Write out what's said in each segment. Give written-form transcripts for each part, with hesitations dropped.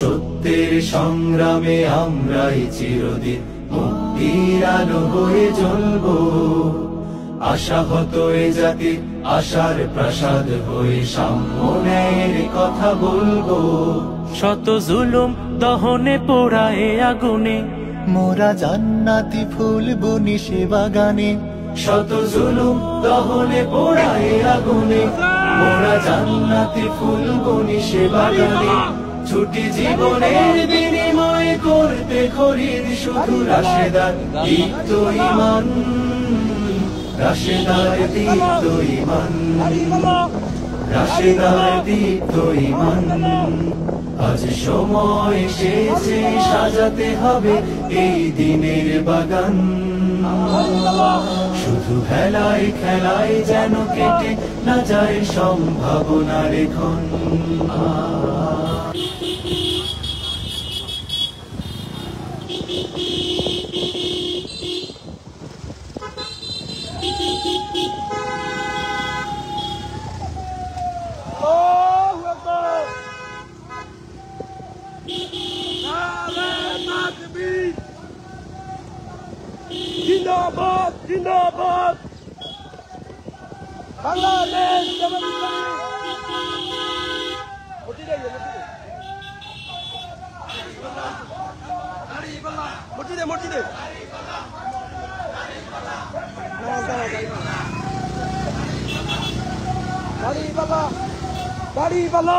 সত্যের সংগ্রামে আমরাই চিরদিন মুক্তির আলো হয়ে জ্বলব। আশাহত এ জাতির আশার প্রাসাদ হয়ে সাম্য ন্যায়ের কথা বলবো। শত জুলুম দহনে পোড়ায় আগুনে মোরা জান্নাতি ফুল বুনি সে বাগানে। শত জুলুম দহনে পোড়ায় আগুনে, মোরা জান্নাতি ফুল বুনি সে বাগানে। ছুটি জীবনের বিনিময়ে করতে খরিদ শুধু রাশেদার দীপ্ত ঈমান, রাশেদার দীপ্ত ঈমান, রাশেদার দীপ্ত ঈমান। আজ সময় এসেছে সাজাতে হবে এই দিনের বাগান। শুধু খেলায় খেলায় যেন কেটে না যায় সম্ভাবনার ক্ষণ। জিন্দাবাদ জিন্দাবাদ বাংলাদেশ মসজিদে মসজিদে গাড়ি বালা গাড়ি বালা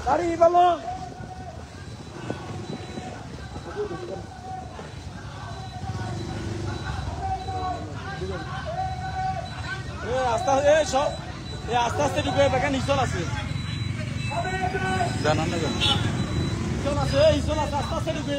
গাড়ি বালা আস্তে আস্তে ঢুকে দেখেন ইসল আছে জানান না ইসল আছে আস্তে আস্তে ঢুকে